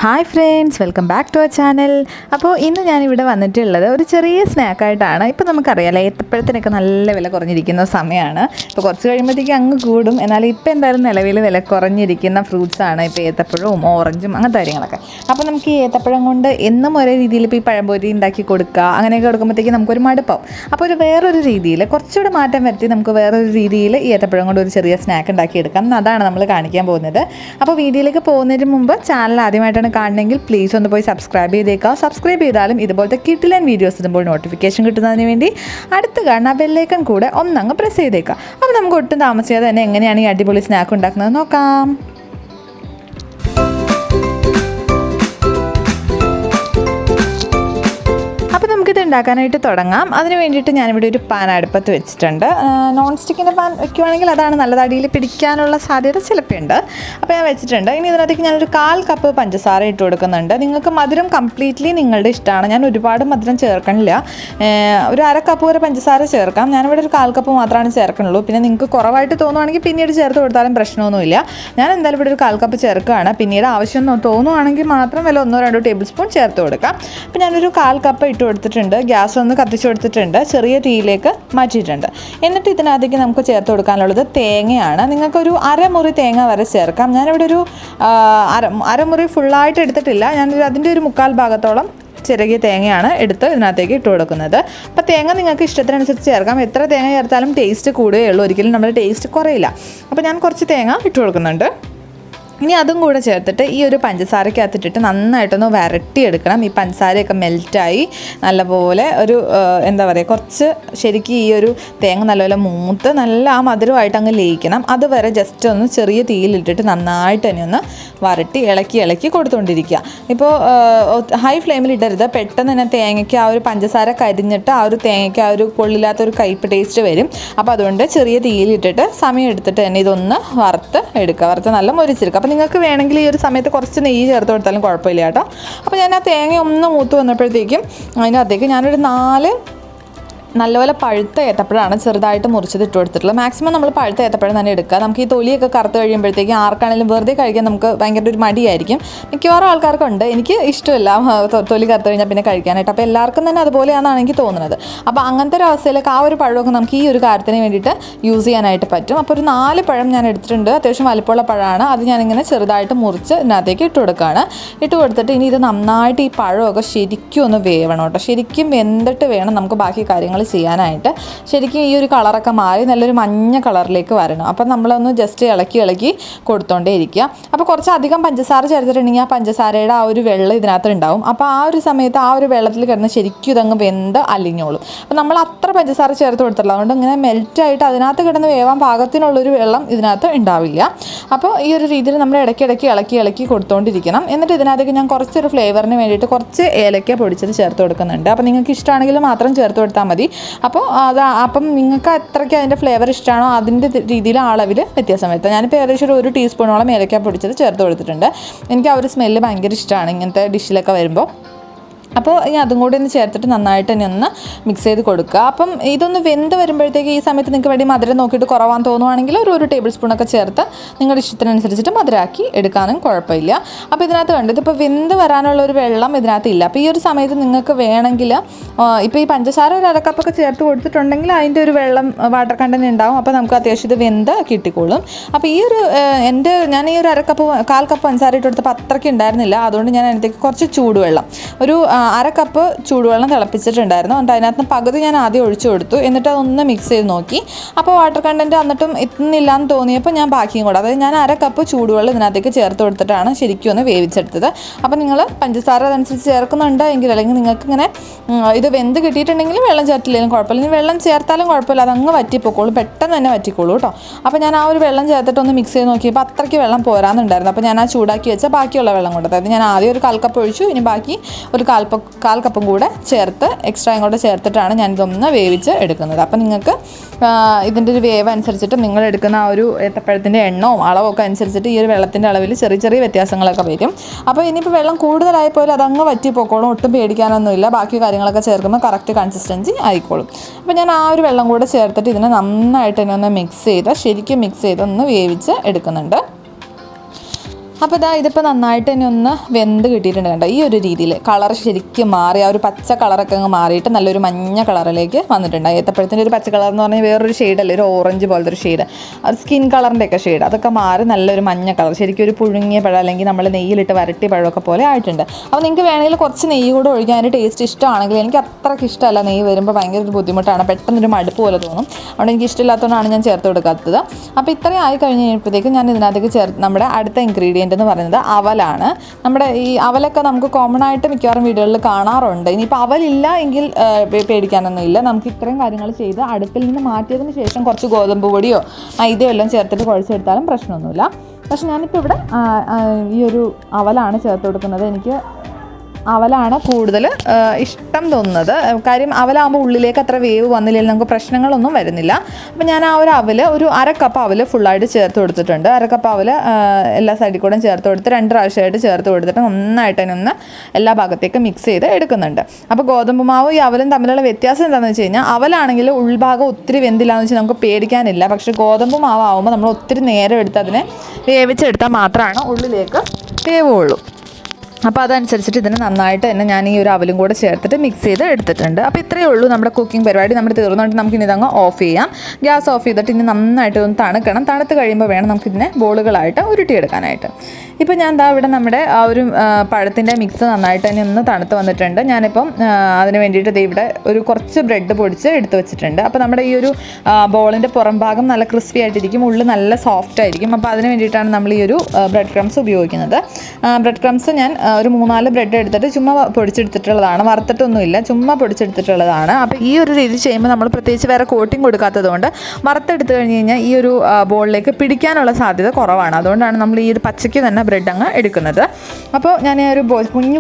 Hi friends, welcome back to our channel. അപ്പോൾ ഇന്ന് ഞാനിവിടെ വന്നിട്ടുള്ളത് ഒരു ചെറിയ സ്നാക്കായിട്ടാണ്. ഇപ്പോൾ നമുക്കറിയാമല്ലോ, ഏത്തപ്പഴത്തിനൊക്കെ നല്ല വില കുറഞ്ഞിരിക്കുന്ന സമയമാണ്. ഇപ്പോൾ കുറച്ച് കഴിയുമ്പോഴത്തേക്ക് അങ്ങ് കൂടും. എന്നാൽ ഇപ്പോൾ എന്തായാലും നിലവിൽ വില കുറഞ്ഞിരിക്കുന്ന ഫ്രൂട്ട്സാണ് ഇപ്പോൾ ഏത്തപ്പഴവും ഓറഞ്ചും അങ്ങനത്തെ കാര്യങ്ങളൊക്കെ. അപ്പോൾ നമുക്ക് ഈ ഏത്തപ്പഴം കൊണ്ട് എന്നും ഒരേ രീതിയിൽ ഇപ്പോൾ ഈ പഴംപൊരി ഉണ്ടാക്കി കൊടുക്കുക, അങ്ങനെയൊക്കെ കൊടുക്കുമ്പോഴത്തേക്ക് നമുക്കൊരു മടുപ്പാവും. അപ്പോൾ വേറൊരു രീതിയിൽ കുറച്ചുകൂടെ മാറ്റം വരുത്തി നമുക്ക് വേറൊരു രീതിയിൽ ഈ ഏത്തപ്പഴം കൊണ്ട് ഒരു ചെറിയ സ്നാക്ക് ഉണ്ടാക്കിയെടുക്കാം. അതാണ് നമ്മൾ കാണിക്കാൻ പോകുന്നത്. അപ്പോൾ വീഡിയോയിലേക്ക് പോകുന്നതിന് മുമ്പ് ചാനൽ ആദ്യമായിട്ടാണ് കാണണമെങ്കിൽ പ്ലീസ് ഒന്ന് പോയി സബ്സ്ക്രൈബ് ചെയ്തേക്കാം. സബ്സ്ക്രൈബ് ചെയ്താലും ഇതുപോലത്തെ കിടിലൻ വീഡിയോസ് ഇടുമ്പോൾ നോട്ടിഫിക്കേഷൻ കിട്ടുന്നതിന് വേണ്ടി അടുത്ത് കാണുന്ന ബെല്ലൈക്കൺ കൂടെ ഒന്നങ്ങ് പ്രസ് ചെയ്തേക്കാം. അപ്പോൾ നമുക്ക് ഒട്ടും താമസിയാതെ തന്നെ എങ്ങനെയാണ് ഈ അടിപൊളി സ്നാക്ക് ഉണ്ടാക്കുന്നത് നോക്കാം. നമുക്കിത് ഉണ്ടാക്കാനായിട്ട് തുടങ്ങാം. അതിന് വേണ്ടിയിട്ട് ഞാനിവിടെ ഒരു പാൻ അടുപ്പത്ത് വെച്ചിട്ടുണ്ട്. നോൺ സ്റ്റിക്കിൻ്റെ പാൻ വയ്ക്കുവാണെങ്കിൽ അതാണ് നല്ലത്, അടിയിൽ പിടിക്കാനുള്ള സാധ്യത ചിലപ്പോൾ ഉണ്ട്. അപ്പോൾ ഞാൻ വെച്ചിട്ടുണ്ട്. ഇനി ഇതിനകത്തേക്ക് ഞാനൊരു 1/4 കപ്പ് പഞ്ചസാര ഇട്ട് കൊടുക്കുന്നുണ്ട്. നിങ്ങൾക്ക് മധുരം കംപ്ലീറ്റ്ലി നിങ്ങളുടെ ഇഷ്ടമാണ്. ഞാൻ ഒരുപാട് മധുരം ചേർക്കണില്ല, ഒരു 1/2 കപ്പ് വരെ പഞ്ചസാര ചേർക്കാം. ഞാനിവിടെ ഒരു 1/4 കപ്പ് മാത്രമാണ് ചേർക്കണുള്ളൂ. പിന്നെ നിങ്ങൾക്ക് കുറവായിട്ട് തോന്നുവാണെങ്കിൽ പിന്നീട് ചേർത്ത് കൊടുത്താലും പ്രശ്നമൊന്നുമില്ല. ഞാൻ എന്തായാലും ഇവിടെ ഒരു 1/4 കപ്പ് ചേർക്കുകയാണ്. പിന്നീട് ആവശ്യം തോന്നുവാണെങ്കിൽ മാത്രം വല്ല 1-2 ടേബിൾ സ്പൂൺ ചേർത്ത് കൊടുക്കാം. അപ്പോൾ ഞാനൊരു 1/4 കപ്പ് ഇട്ട് കൊടുത്തിട്ടുണ്ട്. ഗ്യാസ് ഒന്ന് കത്തിച്ചു കൊടുത്തിട്ടുണ്ട്, ചെറിയ തീയിലേക്ക് മാറ്റിയിട്ടുണ്ട്. എന്നിട്ട് ഇതിനകത്തേക്ക് നമുക്ക് ചേർത്ത് കൊടുക്കാനുള്ളത് തേങ്ങയാണ്. നിങ്ങൾക്കൊരു അരമുറി തേങ്ങ വരെ ചേർക്കാം. ഞാനിവിടെ ഒരു അരമുറി ഫുള്ളായിട്ട് എടുത്തിട്ടില്ല. ഞാനൊരു അതിൻ്റെ ഒരു 1/4 ഭാഗത്തോളം ചെറിയ തേങ്ങയാണ് എടുത്ത് ഇതിനകത്തേക്ക് ഇട്ട് കൊടുക്കുന്നത്. അപ്പോൾ തേങ്ങ നിങ്ങൾക്ക് ഇഷ്ടത്തിനനുസരിച്ച് ചേർക്കാം. എത്ര തേങ്ങ ചേർത്താലും ടേസ്റ്റ് കൂടുകയുള്ളൂ, ഒരിക്കലും നമ്മുടെ ടേസ്റ്റ് കുറയില്ല. അപ്പോൾ ഞാൻ കുറച്ച് തേങ്ങ ഇട്ട് കൊടുക്കുന്നുണ്ട്. ഇനി അതും കൂടെ ചേർത്തിട്ട് ഈ ഒരു പഞ്ചസാരക്കകത്തിട്ടിട്ട് നന്നായിട്ടൊന്ന് വരട്ടിയെടുക്കണം. ഈ പഞ്ചസാരയൊക്കെ മെൽറ്റായി നല്ലപോലെ ഒരു എന്താ പറയുക, കുറച്ച് ശരിക്കും ഈ ഒരു തേങ്ങ നല്ലപോലെ മൂത്ത് നല്ല ആ മധുരമായിട്ട് അങ്ങ് ലയിക്കണം. അതുവരെ ജസ്റ്റ് ഒന്ന് ചെറിയ തീയിലിട്ടിട്ട് നന്നായിട്ട് തന്നെ ഒന്ന് വരട്ടി ഇളക്കി കൊടുത്തുകൊണ്ടിരിക്കുക. ഇപ്പോൾ ഹൈ ഫ്ലെയിമിൽ ഇടരുത്, പെട്ടെന്ന് തന്നെ തേങ്ങയ്ക്ക് ആ ഒരു പഞ്ചസാര കരിഞ്ഞിട്ട് ആ ഒരു തേങ്ങയ്ക്ക് ആ ഒരു കൊള്ളില്ലാത്തൊരു കയ്പ്പ് ടേസ്റ്റ് വരും. അപ്പോൾ അതുകൊണ്ട് ചെറിയ തീയിലിട്ടിട്ട് സമയം എടുത്തിട്ട് തന്നെ ഇതൊന്ന് വറുത്ത് എടുക്കുക. വറുത്ത് നല്ല മൊരിച്ചെടുക്കുക. അപ്പോൾ നിങ്ങൾക്ക് വേണമെങ്കിൽ ഈ ഒരു സമയത്ത് കുറച്ച് നെയ്യ് ചേർത്ത് കൊടുത്താലും കുഴപ്പമില്ല കേട്ടോ. അപ്പോൾ ഞാൻ ആ തേങ്ങ ഒന്ന് മൂത്ത് വന്നപ്പോഴത്തേക്കും അതിനകത്തേക്ക് ഞാനൊരു 4 നല്ലപോലെ പഴുത്ത ഏത്തപ്പഴമാണ് ചെറുതായിട്ട് മുറിച്ചത് ഇട്ട് കൊടുത്തിട്ടുള്ളത്. മാക്സിമം നമ്മൾ പഴുത്ത ഏത്തപ്പഴം തന്നെ എടുക്കുക. നമുക്ക് ഈ തൊലിയൊക്കെ കറുത്ത് കഴിയുമ്പോഴത്തേക്കും ആർക്കാണെങ്കിലും വെറുതെ കഴിക്കാൻ നമുക്ക് ഭയങ്കര ഒരു മടിയായിരിക്കും. മിക്കവാറും ആൾക്കാർക്കുണ്ട്, എനിക്ക് ഇഷ്ടമില്ല തൊലി കറുത്ത് കഴിഞ്ഞാൽ പിന്നെ കഴിക്കാനായിട്ട്. അപ്പോൾ എല്ലാവർക്കും തന്നെ അതുപോലെയാണെന്നാണ് എനിക്ക് തോന്നുന്നത്. അപ്പോൾ അങ്ങനത്തെ ഒരു അവസ്ഥയിലേക്ക് ആ ഒരു പഴമൊക്കെ നമുക്ക് ഈ ഒരു കാര്യത്തിന് വേണ്ടിയിട്ട് യൂസ് ചെയ്യാനായിട്ട് പറ്റും. അപ്പോൾ ഒരു 4 പഴം ഞാൻ എടുത്തിട്ടുണ്ട്. അത്യാവശ്യം വലിപ്പമുള്ള പഴമാണ്. അത് ഞാനിങ്ങനെ ചെറുതായിട്ട് മുറിച്ച് ഇതിനകത്തേക്ക് ഇട്ട് കൊടുക്കുകയാണ്. ഇട്ട് കൊടുത്തിട്ട് ഇനി ഇത് നന്നായിട്ട് ഈ പഴമൊക്കെ ശരിക്കും ഒന്ന് വേവണം കേട്ടോ. ശരിക്കും വെന്തിട്ട് വേണം നമുക്ക് ബാക്കി കാര്യങ്ങൾ ചെയ്യാനായിട്ട്. ശരിക്കും ഈ ഒരു കളറൊക്കെ മാറി നല്ലൊരു മഞ്ഞ കളറിലേക്ക് വരണം. അപ്പം നമ്മളൊന്ന് ജസ്റ്റ് ഇളക്കി കൊടുത്തോണ്ടേ ഇരിക്കുക. അപ്പോൾ കുറച്ചധികം പഞ്ചസാര ചേർത്തിട്ടുണ്ടെങ്കിൽ ആ പഞ്ചസാരയുടെ ആ ഒരു വെള്ളം ഇതിനകത്ത് ഉണ്ടാവും. അപ്പോൾ ആ ഒരു സമയത്ത് ആ ഒരു വെള്ളത്തിൽ കിടന്ന് ശരിക്കും ഇതങ്ങ് വെന്ത് അലിഞ്ഞോളും. അപ്പോൾ നമ്മൾ അത്ര പഞ്ചസാര ചേർത്ത് കൊടുത്തിട്ടുള്ളത് അതുകൊണ്ട് ഇങ്ങനെ മെൽറ്റായിട്ട് അതിനകത്ത് കിടന്ന് വേവാൻ പാകത്തിനുള്ളൊരു വെള്ളം ഇതിനകത്ത് ഉണ്ടാവില്ല. അപ്പോൾ ഈ ഒരു രീതിയിൽ നമ്മൾ ഇടയ്ക്കിടയ്ക്ക് ഇളക്കി കൊടുത്തുകൊണ്ടിരിക്കണം. എന്നിട്ട് ഇതിനകത്തേക്ക് ഞാൻ കുറച്ചൊരു ഫ്ലേവറിന് വേണ്ടിയിട്ട് കുറച്ച് ഏലക്ക പൊടിച്ചത് ചേർത്ത് കൊടുക്കുന്നുണ്ട്. അപ്പോൾ നിങ്ങൾക്ക് ഇഷ്ടമാണെങ്കിൽ മാത്രം ചേർത്ത് കൊടുത്താൽ മതി. അപ്പം നിങ്ങൾക്ക് എത്രയ്ക്ക് അതിൻ്റെ ഫ്ലേവർ ഇഷ്ടമാണോ അതിൻ്റെ രീതിയിൽ അളവിൽ വ്യത്യാസം വരുത്താം. ഞാനിപ്പോൾ ഏകദേശം ഒരു ടീസ്പൂണോളം ഏലക്ക പൊടിച്ചത് ചേർത്ത് കൊടുത്തിട്ടുണ്ട്. എനിക്ക് ആ ഒരു സ്മെല്ല് ഭയങ്കര ഇഷ്ടമാണ് ഇങ്ങനത്തെ ഡിഷിലൊക്കെ വരുമ്പോൾ. അപ്പോൾ ഇനി അതും കൂടി ഒന്ന് ചേർത്തിട്ട് നന്നായിട്ട് തന്നെ ഒന്ന് മിക്സ് ചെയ്ത് കൊടുക്കുക. അപ്പം ഇതൊന്ന് വെന്ത് വരുമ്പോഴത്തേക്ക് ഈ സമയത്ത് നിങ്ങൾക്ക് വേണ്ടി മധുരം നോക്കിയിട്ട് കുറവാൻ തോന്നുവാണെങ്കിൽ ഒരു ടേബിൾ സ്പൂണൊക്കെ ചേർത്ത് നിങ്ങളുടെ ഇഷ്ടത്തിനനുസരിച്ചിട്ട് മധുരമാക്കി എടുക്കാനും കുഴപ്പമില്ല. അപ്പോൾ ഇതിനകത്ത് കണ്ടു ഇതിപ്പോൾ വെന്ത് വരാനുള്ള ഒരു വെള്ളം ഇതിനകത്ത് ഇല്ല. അപ്പോൾ ഈ ഒരു സമയത്ത് നിങ്ങൾക്ക് വേണമെങ്കിൽ ഇപ്പോൾ ഈ പഞ്ചസാര ഒരു 1/2 കപ്പൊക്കെ ചേർത്ത് കൊടുത്തിട്ടുണ്ടെങ്കിൽ അതിൻ്റെ ഒരു വെള്ളം വാട്ടർ കണ്ടൻറ്റ് ഉണ്ടാവും. അപ്പോൾ നമുക്ക് അത്യാവശ്യം ഇത് വെന്ത് കിട്ടിക്കോളും. അപ്പോൾ ഈ ഒരു ഞാൻ ഈ ഒരു 1/4 കപ്പ് പഞ്ചസാര ഇട്ട് കൊടുത്തപ്പോൾ അത്രയ്ക്ക് ഉണ്ടായിരുന്നില്ല. അതുകൊണ്ട് ഞാൻ അതിനകത്തേക്ക് കുറച്ച് ചൂടുവെള്ളം ഒരു 1/2 കപ്പ് ചൂടുവെള്ളം തിളപ്പിച്ചിട്ടുണ്ടായിരുന്നു. എന്നിട്ട് അതിനകത്ത് പകുതി ഞാൻ ആദ്യം ഒഴിച്ചു കൊടുത്തു. എന്നിട്ട് അതൊന്ന് മിക്സ് ചെയ്ത് നോക്കി. അപ്പോൾ വാട്ടർ കണ്ടൻറ്റ് എന്നിട്ടും എത്തുന്നില്ല എന്ന് തോന്നിയപ്പോൾ ഞാൻ ബാക്കിയും കൂടെ, അതായത് ഞാൻ 1/2 കപ്പ് ചൂടുവെള്ളം ഇതിനകത്തേക്ക് ചേർത്ത് കൊടുത്തിട്ടാണ് ശരിക്കും ഒന്ന് വേവിച്ചെടുത്തത്. അപ്പോൾ നിങ്ങൾ പഞ്ചസാര അതനുസരിച്ച് ചേർക്കുന്നുണ്ട് എങ്കിൽ, അല്ലെങ്കിൽ നിങ്ങൾക്ക് ഇങ്ങനെ ഇത് വെന്ത് കിട്ടിയിട്ടുണ്ടെങ്കിൽ വെള്ളം ചേർത്തില്ലെങ്കിലും കുഴപ്പമില്ല. ഇനി വെള്ളം ചേർത്താലും കുഴപ്പമില്ല, അതങ്ങ് വറ്റിപ്പോക്കോളും, പെട്ടെന്ന് തന്നെ വറ്റിക്കോളൂ കേട്ടോ. അപ്പോൾ ഞാൻ ആ ഒരു വെള്ളം ചേർത്തിട്ട് ഒന്ന് മിക്സ് ചെയ്ത് നോക്കിയപ്പോൾ അത്രയ്ക്ക് വെള്ളം പോരാന്നുണ്ടായിരുന്നു. അപ്പോൾ ഞാൻ ആ ചൂടാക്കി വെച്ച ബാക്കിയുള്ള വെള്ളം കൊണ്ട്, അതായത് ഞാൻ ആദ്യം ഒരു 1/4 കപ്പ് ഒഴിച്ചു, ഇനി ബാക്കി ഒരു 1/4 കപ്പും കൂടെ ചേർത്ത് എക്സ്ട്രാ ഇങ്ങോട്ട് ചേർത്തിട്ടാണ് ഞാനിതൊന്ന് വേവിച്ച് എടുക്കുന്നത്. അപ്പോൾ നിങ്ങൾക്ക് ഇതിൻ്റെ ഒരു വേവ് അനുസരിച്ചിട്ട് നിങ്ങൾ എടുക്കുന്ന ആ ഒരു ഏത്തപ്പഴത്തിൻ്റെ എണ്ണവും അളവൊക്കെ അനുസരിച്ചിട്ട് ഈ ഒരു വെള്ളത്തിൻ്റെ അളവിൽ ചെറിയ വ്യത്യാസങ്ങളൊക്കെ വരും. അപ്പോൾ ഇനിയിപ്പോൾ വെള്ളം കൂടുതലായപ്പോൾ അതങ്ങ് വറ്റിപ്പോക്കോളും, ഒട്ടും പേടിക്കാനൊന്നുമില്ല. ബാക്കി കാര്യങ്ങളൊക്കെ ചേർക്കുമ്പോൾ കറക്റ്റ് കൺസിസ്റ്റൻസി ആയിക്കോളും. അപ്പോൾ ഞാൻ ആ ഒരു വെള്ളം കൂടെ ചേർത്തിട്ട് ഇതിനെ നന്നായിട്ട് തന്നെ ഒന്ന് ശരിക്കും മിക്സ് ചെയ്ത് ഒന്ന് വേവിച്ച് എടുക്കുന്നുണ്ട്. അപ്പോൾ ഇതിപ്പോൾ നന്നായിട്ട് തന്നെ ഒന്ന് വെന്ത് കിട്ടിയിട്ടുണ്ട് കണ്ടോ. ഈ ഒരു രീതിയിൽ കളർ ശരിക്കും മാറി, ആ ഒരു പച്ച കളറൊക്കെ അങ്ങ് മാറിയിട്ട് നല്ലൊരു മഞ്ഞ കളറിലേക്ക് വന്നിട്ടുണ്ട്. ഏത്തപ്പഴത്തിൻ്റെ ഒരു പച്ച കളർ എന്ന് പറഞ്ഞാൽ വേറൊരു ഷെയ്ഡല്ലേ, ഒരു ഓറഞ്ച് പോലത്തെ ഒരു ഷെയ്ഡ്, അത് സ്കിൻ കളറിൻ്റെ ഒക്കെ ഷെയ്ഡ്, അതൊക്കെ മാറി നല്ലൊരു മഞ്ഞ കളർ, ശരിക്കും ഒരു പുഴുങ്ങിയ പഴം അല്ലെങ്കിൽ നമ്മൾ നെയ്യിലിട്ട് വരട്ടിയ പഴമൊക്കെ പോലെ ആയിട്ടുണ്ട്. അപ്പോൾ നിങ്ങൾക്ക് വേണമെങ്കിൽ കുറച്ച് നെയ്യ് കൂടെ ഒഴിക്കാൻ ടേസ്റ്റ് ഇഷ്ടമാണെങ്കിൽ, എനിക്ക് അത്രയ്ക്ക് ഇഷ്ടമല്ല നെയ്യ് വരുമ്പോൾ ഭയങ്കര ഒരു ബുദ്ധിമുട്ടാണ്, പെട്ടെന്നൊരു മടുപ്പ് പോലെ തോന്നും. അതുകൊണ്ട് എനിക്ക് ഇഷ്ടമില്ലാത്തതുകൊണ്ടാണ് ഞാൻ ചേർത്ത് കൊടുക്കാത്തത്. അപ്പോൾ ഇത്രയും ആയി കഴിഞ്ഞ് കഴിഞ്ഞപ്പോഴത്തേക്കും ഞാൻ ഇതിനകത്തേക്ക് നമ്മുടെ അടുത്ത ഇൻഗ്രീഡിയൻറ്റ് എന്ന് പറയുന്നത് അവലാണ്. നമ്മുടെ ഈ അവലൊക്കെ നമുക്ക് കോമൺ ആയിട്ട് മിക്കവാറും വീടുകളിൽ കാണാറുണ്ട്. ഇനിയിപ്പോൾ അവലില്ല എങ്കിൽ പേടിക്കാനൊന്നും ഇല്ല. നമുക്ക് ഇത്രയും കാര്യങ്ങൾ ചെയ്ത് അടുപ്പിൽ നിന്ന് മാറ്റിയതിന് ശേഷം കുറച്ച് ഗോതമ്പ് പൊടിയോ മൈദയോ എല്ലാം ചേർത്തിട്ട് കുഴച്ചെടുത്താലും പ്രശ്നമൊന്നുമില്ല. പക്ഷെ ഞാനിപ്പോൾ ഇവിടെ ഈ ഒരു അവലാണ് ചേർത്ത് കൊടുക്കുന്നത്. എനിക്ക് അവലാണ് കൂടുതൽ ഇഷ്ടം തോന്നുന്നത്. കാര്യം അവലാകുമ്പോൾ ഉള്ളിലേക്ക് അത്ര വേവ് വന്നില്ലെങ്കിൽ നമുക്ക് പ്രശ്നങ്ങളൊന്നും വരുന്നില്ല. അപ്പം ഞാൻ ആ ഒരു അവൽ ഒരു അരക്കപ്പ് അവൽ ഫുള്ളായിട്ട് ചേർത്ത് കൊടുത്തിട്ടുണ്ട്. അരക്കപ്പ് അവൽ എല്ലാ സൈഡിൽ കൂടെ ചേർത്ത് കൊടുത്ത് 2 പ്രാവശ്യമായിട്ട് ചേർത്ത് കൊടുത്തിട്ട് നന്നായിട്ട് തന്നെ ഒന്ന് എല്ലാ ഭാഗത്തേക്കും മിക്സ് ചെയ്ത് എടുക്കുന്നുണ്ട്. അപ്പോൾ ഗോതമ്പ് മാവും ഈ അവലും തമ്മിലുള്ള വ്യത്യാസം എന്താണെന്ന് വെച്ച് കഴിഞ്ഞാൽ, അവലാണെങ്കിൽ ഉൾഭാഗം ഒത്തിരി വെന്തില്ലാന്ന് വെച്ചാൽ നമുക്ക് പേടിക്കാനില്ല. പക്ഷേ ഗോതമ്പ് മാവാകുമ്പോൾ നമ്മൾ ഒത്തിരി നേരം എടുത്ത് അതിനെ വേവിച്ചെടുത്താൽ മാത്രമാണ് ഉള്ളിലേക്ക് വേവുള്ളൂ. അപ്പോൾ അതനുസരിച്ചിട്ട് ഇതിന് നന്നായിട്ട് തന്നെ ഞാൻ ഈ ഒരു അവലും കൂടെ ചേർത്തിട്ട് മിക്സ് ചെയ്ത് എടുത്തിട്ടുണ്ട്. അപ്പോൾ ഇത്രയേ ഉള്ളൂ നമ്മുടെ കുക്കിംഗ് പരിപാടി. നമ്മൾ തീർന്നിട്ട് നമുക്കിനി ഇതങ്ങ് ഓഫ് ചെയ്യാം. ഗ്യാസ് ഓഫ് ചെയ്തിട്ട് ഇനി നന്നായിട്ട് ഒന്ന് തണുക്കണം. തണുത്ത് കഴിയുമ്പോൾ വേണം നമുക്കിതിനെ ബോളുകളായിട്ട് ഉരുട്ടിയെടുക്കാനായിട്ട്. ഇപ്പോൾ ഞാൻ ഇവിടെ നമ്മുടെ ആ ഒരു പഴത്തിൻ്റെ മിക്സ് നന്നായിട്ട് തന്നെ ഒന്ന് തണുത്ത് വന്നിട്ടുണ്ട്. ഞാനിപ്പം അതിന് വേണ്ടിയിട്ട് ഇവിടെ ഒരു കുറച്ച് ബ്രെഡ് പൊടിച്ച് എടുത്ത് വെച്ചിട്ടുണ്ട്. അപ്പോൾ നമ്മുടെ ഈ ഒരു ബോളിൻ്റെ പുറം ഭാഗം നല്ല ക്രിസ്പി ആയിട്ടിരിക്കും, ഉള്ളിൽ നല്ല സോഫ്റ്റ് ആയിരിക്കും. അപ്പോൾ അതിന് വേണ്ടിയിട്ടാണ് നമ്മൾ ഈ ഒരു ബ്രെഡ് ക്രംസ് ഉപയോഗിക്കുന്നത്. ബ്രെഡ് ക്രംസ് ഞാൻ ഒരു 3-4 ബ്രെഡ് എടുത്തിട്ട് ചുമ്മാ പൊടിച്ചെടുത്തിട്ടുള്ളതാണ്, വറുത്തിട്ടൊന്നുമില്ല, ചുമ്മാ പൊടിച്ചെടുത്തിട്ടുള്ളതാണ്. അപ്പോൾ ഈ ഒരു രീതി ചെയ്യുമ്പോൾ നമ്മൾ പ്രത്യേകിച്ച് വേറെ കോട്ടിങ് കൊടുക്കാത്തത് കൊണ്ട് വറുത്തെടുത്ത് കഴിഞ്ഞ് കഴിഞ്ഞാൽ ഈ ഒരു ബോളിലേക്ക് പിടിക്കാനുള്ള സാധ്യത കുറവാണ്. അതുകൊണ്ടാണ് നമ്മൾ ഈ ഒരു പച്ചയ്ക്ക് തന്നെ ബ്രെഡ് അങ്ങ് എടുക്കുന്നത്. അപ്പോൾ ഞാൻ ഒരു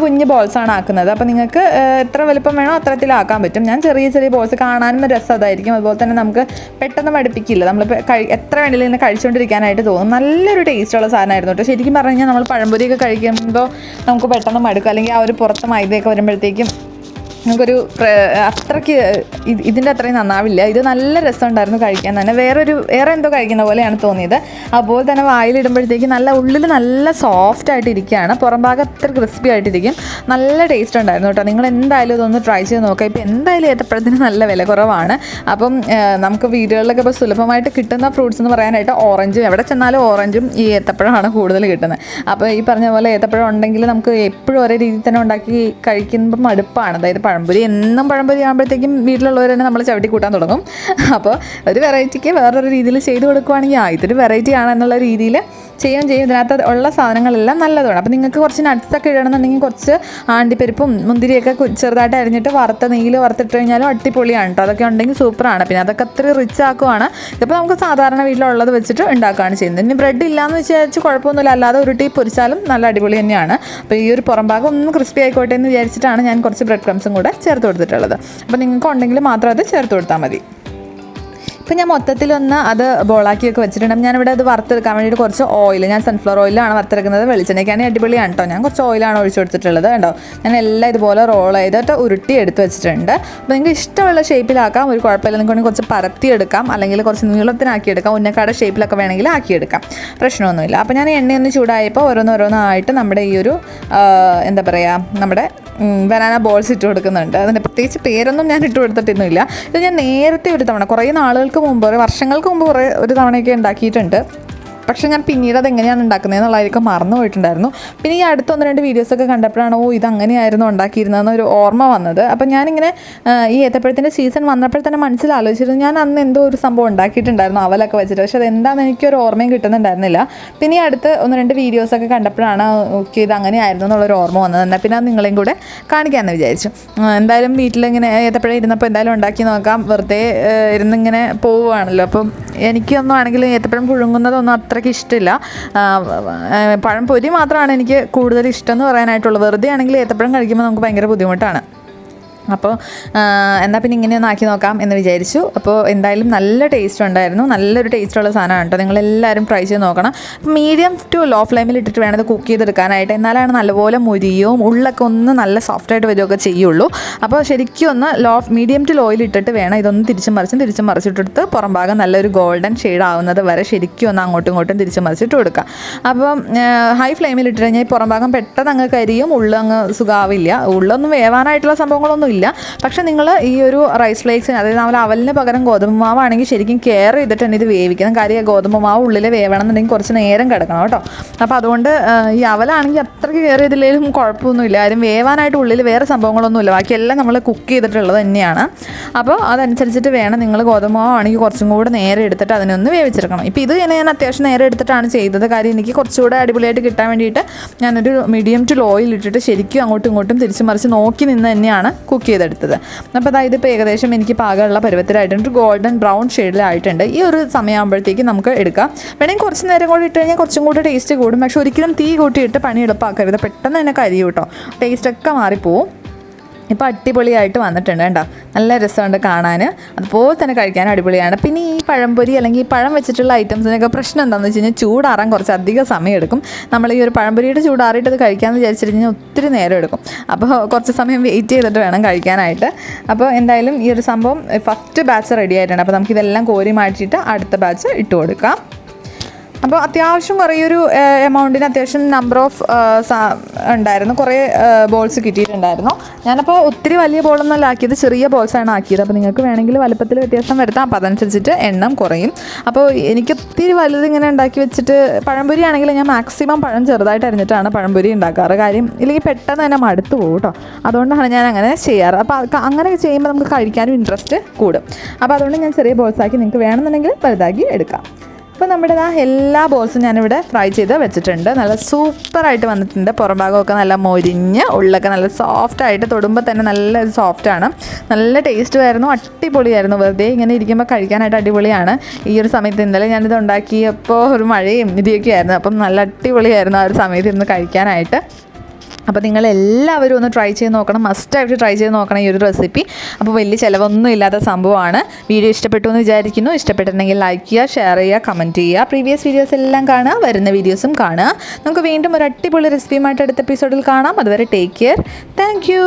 കുഞ്ഞു ബോൾസാണ് ആക്കുന്നത്. അപ്പോൾ നിങ്ങൾക്ക് എത്ര വലുപ്പം വേണോ അത്രത്തിലാക്കാൻ പറ്റും. ഞാൻ ചെറിയ ബോൾസ്, കാണാനും രസം അതായിരിക്കും. അതുപോലെ തന്നെ നമുക്ക് പെട്ടെന്ന് മടുപ്പിക്കില്ല, നമ്മളിപ്പോൾ എത്ര വേണമെങ്കിലും ഇങ്ങനെ കഴിച്ചുകൊണ്ടിരിക്കാനായിട്ട് തോന്നും. നല്ലൊരു ടേസ്റ്റുള്ള സാധനമായിരുന്നു കേട്ടോ. ശരിക്കും പറഞ്ഞു കഴിഞ്ഞാൽ നമ്മൾ പഴംപൊരിയൊക്കെ കഴിക്കുമ്പോൾ നമുക്ക് പെട്ടെന്ന് മടുക്കും, അല്ലെങ്കിൽ ആ ഒരു പുറത്ത് മൈദയൊക്കെ വരുമ്പോഴത്തേക്കും നമുക്കൊരു അത്രയ്ക്ക് ഇതിൻ്റെ അത്രയും നന്നാവില്ല. ഇത് നല്ല രസമുണ്ടായിരുന്നു കഴിക്കാൻ തന്നെ, വേറെ എന്തോ കഴിക്കുന്ന പോലെയാണ് തോന്നിയത്. അതുപോലെ തന്നെ വായിലിടുമ്പോഴത്തേക്ക് നല്ല ഉള്ളിൽ നല്ല സോഫ്റ്റ് ആയിട്ട് ഇരിക്കുകയാണ്, പുറം ഭാഗം അത്ര ക്രിസ്പി ആയിട്ടിരിക്കും. നല്ല ടേസ്റ്റ് ഉണ്ടായിരുന്നു കേട്ടോ. നിങ്ങൾ എന്തായാലും ഇതൊന്ന് ട്രൈ ചെയ്ത് നോക്കുക. ഇപ്പോൾ എന്തായാലും ഏത്തപ്പഴത്തിന് നല്ല വില കുറവാണ്. അപ്പം നമുക്ക് വീടുകളിലൊക്കെ ഇപ്പോൾ സുലഭമായിട്ട് കിട്ടുന്ന ഫ്രൂട്ട്സ് എന്ന് പറയാനായിട്ട് ഓറഞ്ചും, എവിടെ ചെന്നാലും ഓറഞ്ചും ഈ ഏത്തപ്പഴമാണ് കൂടുതൽ കിട്ടുന്നത്. അപ്പോൾ ഈ പറഞ്ഞ പോലെ ഏത്തപ്പഴം ഉണ്ടെങ്കിൽ നമുക്ക് എപ്പോഴും ഒരേ രീതിയിൽ തന്നെ ഉണ്ടാക്കി കഴിക്കുമ്പോൾ മടുപ്പാണ്. അതായത് പഴംപൊരി എന്നും പഴംപൊരി ആകുമ്പോഴത്തേക്കും വീട്ടിലുള്ളവർ തന്നെ നമ്മൾ ചവിട്ടി കൂട്ടാൻ തുടങ്ങും. അപ്പോൾ ഒരു വെറൈറ്റിക്ക് വേറൊരു രീതിയിൽ ചെയ്ത് കൊടുക്കുകയാണെങ്കിൽ ഇതൊരു വെറൈറ്റി ആണെന്നുള്ള രീതിയിൽ ചെയ്യും. ഇതിനകത്ത് ഉള്ള സാധനങ്ങളെല്ലാം നല്ലതാണ്. അപ്പോൾ നിങ്ങൾക്ക് കുറച്ച് നട്ട്സൊക്കെ ഇടണമെന്നുണ്ടെങ്കിൽ കുറച്ച് ആണ്ടിപ്പരിപ്പും മുന്തിരിയൊക്കെ ചെറുതായിട്ട് അരിഞ്ഞിട്ട് നെയ്യിൽ വറുത്തിട്ട് കഴിഞ്ഞാലും അടിപൊളിയാണ് കേട്ടോ. അതൊക്കെ ഉണ്ടെങ്കിൽ സൂപ്പറാണ്. പിന്നെ അതൊക്കെ അത്ര റിച്ച് ആക്കുവാണ്. ഇതിപ്പോൾ നമുക്ക് സാധാരണ വീട്ടിലുള്ളത് വെച്ചിട്ട് ഉണ്ടാക്കുകയാണ് ചെയ്യുന്നത്. ഇനി ബ്രെഡ് ഇല്ലയെന്ന് വിചാരിച്ച് കുഴപ്പമൊന്നുമില്ല, അല്ലാതെ ഉരുട്ടി പൊരിച്ചാലും നല്ല അടിപൊളി തന്നെയാണ്. അപ്പോൾ ഈ ഒരു പുറം ഭാഗം ഒന്ന് ക്രിസ്പി ആയിക്കോട്ടെ എന്ന് വിചാരിച്ചിട്ടാണ് ഞാൻ കുറച്ച് ബ്രെഡ് ക്രംസും കൂടെ ചേർത്ത് കൊടുത്തിട്ടുള്ളത്. അപ്പോൾ നിങ്ങൾക്ക് ഉണ്ടെങ്കിൽ മാത്രം അത് ചേർത്ത് കൊടുത്താൽ മതി. ഇപ്പോൾ ഞാൻ മൊത്തത്തിലൊന്ന് അത് ബോളാക്കിയൊക്കെ വെച്ചിട്ടുണ്ട്. ഞാനിവിടെ അത് വറുത്തെടുക്കാൻ വേണ്ടിയിട്ട് കുറച്ച് ഓയിൽ, ഞാൻ സൺഫ്ലവർ ഓയിലാണ് വറുത്തെടുക്കുന്നത്. വെളിച്ചെണ്ണയ്ക്കാണെങ്കിൽ അടിപൊളിയാണ് കേട്ടോ. ഞാൻ കുറച്ച് ഓയിലാണ് ഒഴിച്ചു കൊടുത്തിട്ടുള്ളത് കേട്ടോ. ഞാൻ എല്ലാം ഇതുപോലെ റോൾ ചെയ്തിട്ട് ഉരുട്ടി എടുത്ത് വെച്ചിട്ടുണ്ട്. അപ്പോൾ നിങ്ങൾക്ക് ഇഷ്ടമുള്ള ഷേപ്പിലാക്കാം, ഒരു കുഴപ്പമില്ല. നിങ്ങൾക്ക് കുറച്ച് പരത്തിയെടുക്കാം, അല്ലെങ്കിൽ കുറച്ച് നീളത്തിനാക്കിയെടുക്കാം, ഉന്നക്കാട ഷേപ്പിലൊക്കെ വേണമെങ്കിൽ ആക്കിയെടുക്കാം, പ്രശ്നമൊന്നുമില്ല. അപ്പോൾ ഞാൻ എണ്ണയൊന്ന് ചൂടായപ്പോൾ ഓരോന്നോരോന്നായിട്ട് നമ്മുടെ ഈ ഒരു എന്താ പറയുക, നമ്മുടെ ബനാന ബോൾസ് ഇട്ട് കൊടുക്കുന്നുണ്ട്. അതിൻ്റെ പ്രത്യേകിച്ച് പേരൊന്നും ഞാൻ ഇട്ട് കൊടുത്തിട്ടൊന്നുമില്ല. ഇത് ഞാൻ നേരത്തെ ഒരു തവണ, കുറേ നാളുകൾക്ക് മുമ്പ്, വർഷങ്ങൾക്ക് മുമ്പ് ഒരു തവണയൊക്കെ ഉണ്ടാക്കിയിട്ടുണ്ട്. പക്ഷേ ഞാൻ പിന്നീട് അതെങ്ങനെയാണ് ഉണ്ടാക്കുന്നത് എന്നുള്ളതായിരിക്കും മറന്നു പോയിട്ടുണ്ടായിരുന്നു. പിന്നെ ഈ അടുത്ത 1-2 വീഡിയോസൊക്കെ കണ്ടപ്പോഴാണ് ഇതങ്ങനെയായിരുന്നു ഉണ്ടാക്കിയിരുന്നതെന്ന് ഒരു ഓർമ്മ വന്നത്. അപ്പം ഞാനിങ്ങനെ ഈ ഏത്തപ്പഴത്തിൻ്റെ സീസൺ വന്നപ്പോൾ തന്നെ മനസ്സിലാലോചിച്ചിരുന്നു, ഞാൻ അന്ന് എന്തോ ഒരു സംഭവം ഉണ്ടാക്കിയിട്ടുണ്ടായിരുന്നു അവലൊക്കെ വെച്ചിട്ട്. പക്ഷേ അതെന്താണെന്ന് എനിക്കൊരു ഓർമ്മയും കിട്ടുന്നുണ്ടായിരുന്നില്ല. പിന്നെ ഈ അടുത്ത് 1-2 വീഡിയോസൊക്കെ കണ്ടപ്പോഴാണ് ഇത് അങ്ങനെയായിരുന്നു എന്നുള്ളൊരു ഓർമ്മ വന്നത്. എന്നാൽ പിന്നെ അത് നിങ്ങളെയും കൂടെ കാണിക്കാമെന്ന് വിചാരിച്ചു. എന്തായാലും വീട്ടിലിങ്ങനെ ഏത്തപ്പഴം ഇരുന്നപ്പോൾ എന്തായാലും ഉണ്ടാക്കി നോക്കാം, വെറുതെ ഇരുന്നിങ്ങനെ പോവുകയാണല്ലോ. അപ്പം എനിക്കൊന്നും ആണെങ്കിലും ഏത്തപ്പഴം പുഴുങ്ങുന്നതൊന്നും അത്രയ്ക്ക് ഇഷ്ടമില്ല. പഴംപൊരി മാത്രമാണ് എനിക്ക് കൂടുതൽ ഇഷ്ടം എന്ന് പറയാനായിട്ടുള്ളത്. വെറുതെ ആണെങ്കിൽ ഏത്തപ്പഴം കഴിക്കുമ്പോൾ നമുക്ക് ഭയങ്കര ബുദ്ധിമുട്ടാണ്. അപ്പോൾ എന്നാൽ പിന്നെ ഇങ്ങനെ ഒന്ന് ആക്കി നോക്കാം എന്ന് വിചാരിച്ചു. അപ്പോൾ എന്തായാലും നല്ല ടേസ്റ്റ് ഉണ്ടായിരുന്നു, നല്ലൊരു ടേസ്റ്റുള്ള സാധനമാണ് കേട്ടോ. നിങ്ങളെല്ലാവരും ട്രൈ ചെയ്ത് നോക്കണം. മീഡിയം ടു ലോ ഫ്ലെയിമിൽ ഇട്ടിട്ട് വേണം ഇത് കുക്ക് ചെയ്തെടുക്കാനായിട്ട്. എന്നാലാണ് നല്ലപോലെ മുരിയും ഉള്ളൊക്കെ ഒന്ന് നല്ല സോഫ്റ്റായിട്ട് വരികയൊക്കെ ചെയ്യുള്ളൂ. അപ്പോൾ ശരിക്കും ഒന്ന് മീഡിയം ടു ലോയിൽ ഇട്ടിട്ട് വേണം ഇതൊന്ന് തിരിച്ചും മറിച്ചിട്ടെടുത്ത് പുറം ഭാഗം നല്ലൊരു ഗോൾഡൻ ഷെയ്ഡ് ആവുന്നത് വരെ ശരിക്കും ഒന്ന് അങ്ങോട്ടും ഇങ്ങോട്ടും തിരിച്ചും മറിച്ചിട്ട് കൊടുക്കുക. അപ്പം ഹൈ ഫ്ലെയിമിൽ ഇട്ടിട്ട് കഴിഞ്ഞാൽ ഈ പുറം ഭാഗം പെട്ടെന്ന് അങ്ങ് കരിയും, ഉള്ളങ്ങ് സുഖാവില്ല. ഉള്ളൊന്നും വേവാനായിട്ടുള്ള സംഭവങ്ങളൊന്നും ഇല്ല. പക്ഷെ നിങ്ങൾ ഈ ഒരു റൈസ് ഫ്ലേക്സിന്, അതായത് നമ്മൾ അവലിന് പകരം ഗോതമ്പ് മാവാണെങ്കിൽ ശരിക്കും കെയർ ചെയ്തിട്ട് തന്നെ ഇത് വേവിക്കണം. കാര്യം ഗോതമ്പ് മാവ് ഉള്ളിൽ വേവണം എന്നുണ്ടെങ്കിൽ കുറച്ച് നേരം കിടക്കണം കേട്ടോ. അപ്പോൾ അതുകൊണ്ട് ഈ അവലാണെങ്കിൽ അത്രയ്ക്ക് കെയർ ചെയ്തില്ലെങ്കിലും കുഴപ്പമൊന്നുമില്ല. കാര്യം വേവാനായിട്ട് ഉള്ളിൽ വേറെ സംഭവങ്ങളൊന്നുമില്ല, ബാക്കിയെല്ലാം നമ്മൾ കുക്ക് ചെയ്തിട്ടുള്ളത് തന്നെയാണ്. അപ്പോൾ അതനുസരിച്ചിട്ട് വേണം നിങ്ങൾ ഗോതമ്പ് മാവാണെങ്കിൽ കുറച്ചും കൂടെ നേരെ എടുത്തിട്ട് അതിനൊന്ന് വേവിച്ചെടുക്കണം. ഇപ്പോൾ ഇത് ഞാൻ അത്യാവശ്യം നേരെ എടുത്തിട്ടാണ് ചെയ്തത്. കാര്യം എനിക്ക് കുറച്ചുകൂടെ അടിപൊളിയായിട്ട് കിട്ടാൻ വേണ്ടിയിട്ട് ഞാനൊരു മീഡിയം ടു ലോയിൽ ഇട്ടിട്ട് ശരിക്കും അങ്ങോട്ടും ഇങ്ങോട്ടും തിരിച്ച് മറിച്ച് നോക്കി നിന്ന് തന്നെയാണ് കുക്ക് ചെയ്തെടുത്തത്. അപ്പോൾ അതായത് ഇപ്പോൾ ഏകദേശം എനിക്ക് പാകമുള്ള പരുവത്തിലായിട്ടുണ്ട്, ഗോൾഡൻ ബ്രൗൺ ഷെയ്ഡിലായിട്ടുണ്ട്. ഈ ഒരു സമയമാകുമ്പോഴത്തേക്ക് നമുക്ക് എടുക്കാം. വേണമെങ്കിൽ കുറച്ച് നേരം കൂടി ഇട്ട് കഴിഞ്ഞാൽ കുറച്ചും കൂടി ടേസ്റ്റ് കൂടും. പക്ഷേ ഒരിക്കലും തീ കൂട്ടിയിട്ട് പണി എളുപ്പമാക്കരുത്, പെട്ടെന്ന് തന്നെ കരിയും കേട്ടോ, ടേസ്റ്റൊക്കെ മാറിപ്പോവും. ഇപ്പോൾ അടിപൊളിയായിട്ട് വന്നിട്ടുണ്ട് കേട്ടോ, നല്ല രസമുണ്ട് കാണാൻ, അതുപോലെ തന്നെ കഴിക്കാൻ അടിപൊളിയാണ്. പിന്നെ ഈ പഴംപൊരി അല്ലെങ്കിൽ ഈ പഴം വെച്ചിട്ടുള്ള ഐറ്റംസിനൊക്കെ പ്രശ്നം എന്താണെന്ന് വെച്ച് കഴിഞ്ഞാൽ ചൂടാറാൻ കുറച്ച് അധികം സമയം എടുക്കും. നമ്മൾ ഈ ഒരു പഴംപൊരിയുടെ ചൂടാറിയിട്ട് അത് കഴിക്കാമെന്ന് വിചാരിച്ചിട്ട് കഴിഞ്ഞാൽ ഒത്തിരി നേരം എടുക്കും. അപ്പോൾ കുറച്ച് സമയം വെയിറ്റ് ചെയ്തിട്ട് വേണം കഴിക്കാനായിട്ട്. അപ്പോൾ എന്തായാലും ഈ ഒരു സംഭവം ഫസ്റ്റ് ബാച്ച് റെഡി ആയിട്ടുണ്ട്. അപ്പോൾ നമുക്കിതെല്ലാം കോരി മാറ്റിയിട്ട് അടുത്ത ബാച്ച് ഇട്ട് കൊടുക്കാം. അപ്പോൾ അത്യാവശ്യം കുറേ ഒരു എമൗണ്ടിന് അത്യാവശ്യം നമ്പർ ഓഫ് ഉണ്ടായിരുന്നു, കുറേ ബോൾസ് കിട്ടിയിട്ടുണ്ടായിരുന്നു. ഞാനപ്പോൾ ഒത്തിരി വലിയ ബോളൊന്നും ആക്കിയത്, ചെറിയ ബോൾസാണ് ആക്കിയത്. അപ്പോൾ നിങ്ങൾക്ക് വേണമെങ്കിൽ വലുപ്പത്തിൽ വ്യത്യാസം വരുത്താം, അപ്പോൾ അതനുസരിച്ചിട്ട് എണ്ണം കുറയും. അപ്പോൾ എനിക്ക് ഒത്തിരി വലുത് ഇങ്ങനെ ഉണ്ടാക്കി വെച്ചിട്ട്, പഴംപൊരി ആണെങ്കിൽ ഞാൻ മാക്സിമം പഴം ചെറുതായിട്ട് അരിഞ്ഞിട്ടാണ് പഴംപൊരി ഉണ്ടാക്കാറ്. കാര്യം ഇല്ലെങ്കിൽ പെട്ടെന്ന് തന്നെ മടുത്ത് പോകും കേട്ടോ, അതുകൊണ്ടാണ് ഞാൻ അങ്ങനെ ചെയ്യാറ്. അപ്പോൾ അങ്ങനെ ചെയ്യുമ്പോൾ നമുക്ക് കഴിക്കാനും ഇൻട്രസ്റ്റ് കൂടും. അപ്പോൾ അതുകൊണ്ട് ഞാൻ ചെറിയ ബോൾസാക്കി, നിങ്ങൾക്ക് വേണമെന്നുണ്ടെങ്കിൽ വലുതാക്കി എടുക്കാം. അപ്പോൾ നമ്മുടെ എല്ലാ ബോൾസും ഞാനിവിടെ ഫ്രൈ ചെയ്ത് വെച്ചിട്ടുണ്ട്. നല്ല സൂപ്പറായിട്ട് വന്നിട്ടുണ്ട്. പുറം ഭാഗമൊക്കെ നല്ല മൊരിഞ്ഞ്, ഉള്ളൊക്കെ നല്ല സോഫ്റ്റായിട്ട്, തൊടുമ്പോൾ തന്നെ നല്ല സോഫ്റ്റാണ്. നല്ല ടേസ്റ്റും ആയിരുന്നു, അടിപൊളിയായിരുന്നു. വെറുതെ ഇങ്ങനെ ഇരിക്കുമ്പോൾ കഴിക്കാനായിട്ട് അടിപൊളിയാണ്. ഈ ഒരു സമയത്ത് ഇന്നലെ ഞാനിത് ഉണ്ടാക്കിയപ്പോൾ ഒരു മഴയും ഇടിയൊക്കെ ആയിരുന്നു. അപ്പം നല്ല അടിപൊളിയായിരുന്നു ആ ഒരു സമയത്ത് ഇരുന്ന് കഴിക്കാനായിട്ട്. അപ്പോൾ നിങ്ങളെല്ലാവരും ഒന്ന് ട്രൈ ചെയ്ത് നോക്കണം, മസ്റ്റായിട്ട് ട്രൈ ചെയ്ത് നോക്കണം ഈ ഒരു റെസിപ്പി. അപ്പോൾ വലിയ ചിലവൊന്നും ഇല്ലാത്ത സംഭവമാണ്. വീഡിയോ ഇഷ്ടപ്പെട്ടു എന്ന് വിചാരിക്കുന്നു. ഇഷ്ടപ്പെട്ടിട്ടുണ്ടെങ്കിൽ ലൈക്ക് ചെയ്യുക, ഷെയർ ചെയ്യുക, കമൻറ്റ് ചെയ്യുക. പ്രീവിയസ് വീഡിയോസ് എല്ലാം കാണുക, വരുന്ന വീഡിയോസും കാണുക. നമുക്ക് വീണ്ടും ഒരു അടിപൊളി റെസിപ്പിയുമായിട്ട് അടുത്ത എപ്പിസോഡിൽ കാണാം. അതുവരെ ടേക്ക് കെയർ. Thank you.